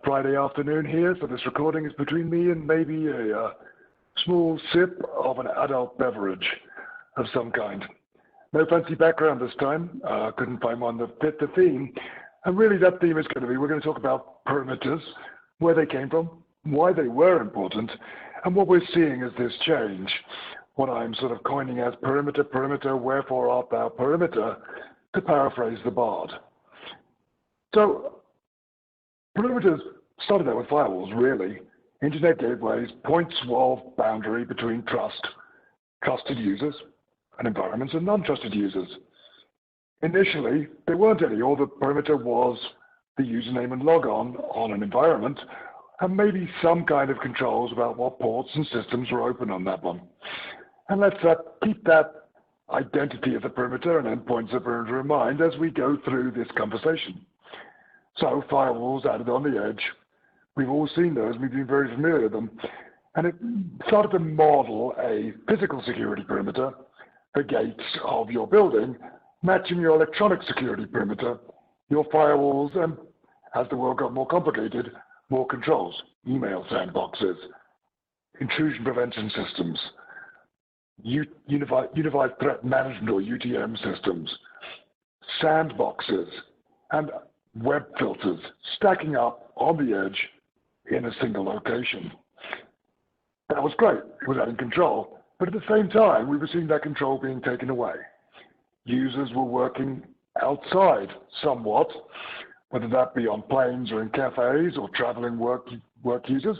Friday afternoon here, so this recording is between me and maybe a small sip of an adult beverage of some kind. No fancy background this time. Couldn't find one that fit the theme. And really that theme is going to be, we're going to talk about perimeters, where they came from, why they were important, and what we're seeing as this change. What I'm sort of coining as perimeter, wherefore art thou perimeter, to paraphrase the bard. So, perimeters started out with firewalls, really. Internet gateways, points of boundary between trusted users and environments and non-trusted users. Initially, there weren't any. All the perimeter was the username and logon on an environment, and maybe some kind of controls about what ports and systems were open on that one. And let's keep that identity of the perimeter and endpoints of the perimeter in mind as we go through this conversation. So firewalls added on the edge. We've all seen those. We've been very familiar with them. And it started to model a physical security perimeter, the gates of your building, matching your electronic security perimeter, your firewalls, and as the world got more complicated, more controls, email sandboxes, intrusion prevention systems, unified threat management or UTM systems, sandboxes, and web filters stacking up on the edge in a single location. That was great. It was adding control. But at the same time, we were seeing that control being taken away. Users were working outside somewhat, whether that be on planes or in cafes or traveling work users.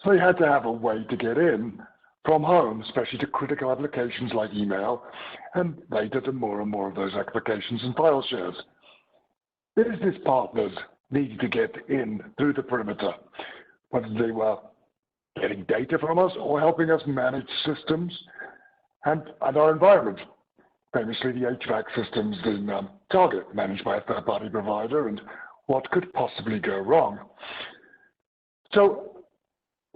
So they had to have a way to get in from home, especially to critical applications like email, and later to more and more of those applications and file shares. Business partners needed to get in through the perimeter, whether they were getting data from us or helping us manage systems and our environment. Famously, the HVAC systems in Target, managed by a third-party provider, and what could possibly go wrong. So,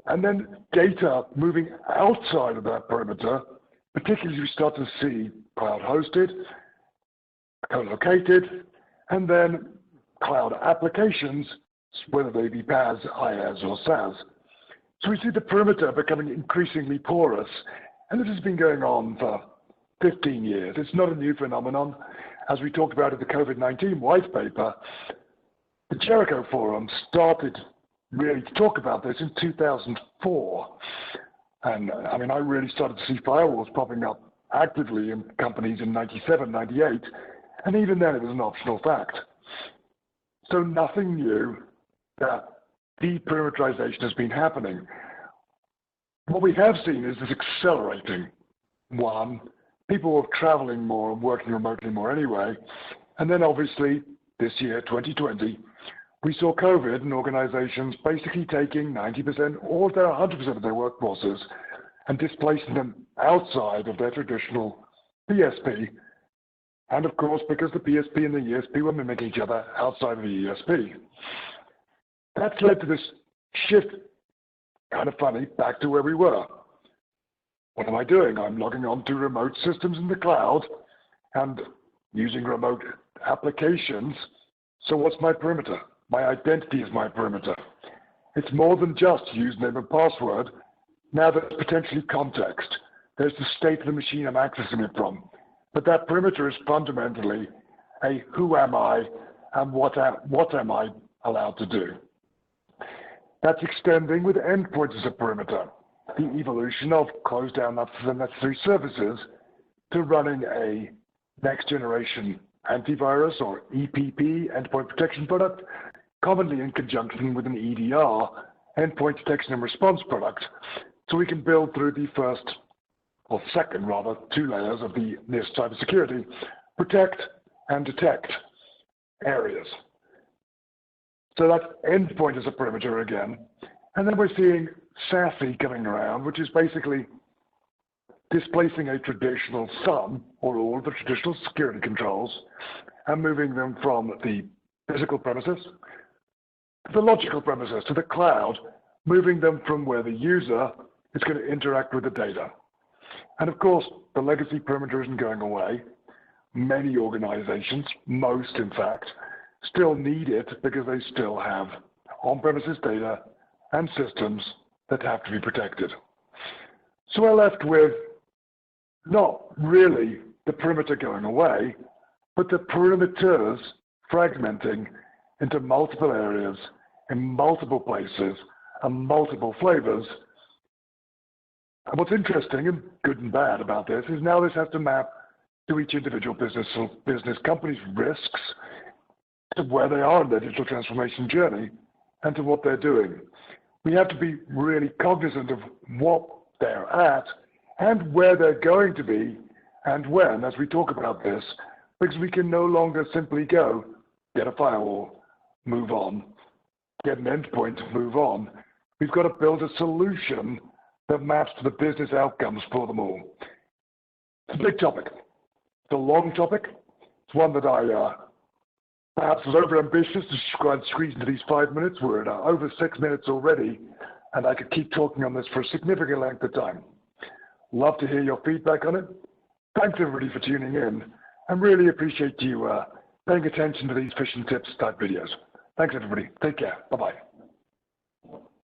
and then data moving outside of that perimeter, particularly as we start to see cloud-hosted, co-located, and then cloud applications, whether they be PaaS, IaaS, or SaaS. So we see the perimeter becoming increasingly porous, and this has been going on for 15 years. It's not a new phenomenon. As we talked about in the COVID-19 white paper, the Jericho Forum started really to talk about this in 2004. And I mean, I really started to see firewalls popping up actively in companies in 97, 98, and even then it was an optional fact. So nothing new that deperimeterization has been happening. What we have seen is this accelerating. One, people are traveling more and working remotely more anyway. And then obviously this year, 2020, we saw COVID and organizations basically taking 90% or 100% of their workforces and displacing them outside of their traditional PSP. And of course, because the PSP and the ESP were mimicking each other outside of the ESP. That's led to this shift, kind of funny, back to where we were. What am I doing? I'm logging on to remote systems in the cloud and using remote applications. So what's my perimeter? My identity is my perimeter. It's more than just username and password. Now there's potentially context. There's the state of the machine I'm accessing it from. But that perimeter is fundamentally a who am I and what am I allowed to do. That's extending with endpoints as a perimeter, the evolution of closed down the necessary services to running a next generation antivirus or EPP, endpoint protection product, commonly in conjunction with an EDR, endpoint detection and response product, so we can build through the first, or second rather, two layers of the NIST cybersecurity, protect and detect areas. So that's endpoint as a perimeter again. And then we're seeing SASE coming around, which is basically displacing a traditional some or all of the traditional security controls and moving them from the physical premises to the logical premises, to the cloud, moving them from where the user is going to interact with the data. And of course, the legacy perimeter isn't going away. Many organizations, most in fact, still need it because they still have on-premises data and systems that have to be protected. So we're left with not really the perimeter going away, but the perimeters fragmenting into multiple areas in multiple places and multiple flavors. And what's interesting and good and bad about this is now this has to map to each individual business company's risks, to where they are in their digital transformation journey, and to what they're doing. We have to be really cognizant of what they're at and where they're going to be and when, as we talk about this, because we can no longer simply go, get a firewall, move on, get an endpoint, move on. We've got to build a solution that maps to the business outcomes for them all. It's a big topic. It's a long topic. It's one that I perhaps was overambitious to try and squeeze into these 5 minutes. We're at over 6 minutes already, and I could keep talking on this for a significant length of time. Love to hear your feedback on it. Thanks everybody for tuning in, and really appreciate you paying attention to these Phish and Tips type videos. Thanks everybody. Take care. Bye-bye.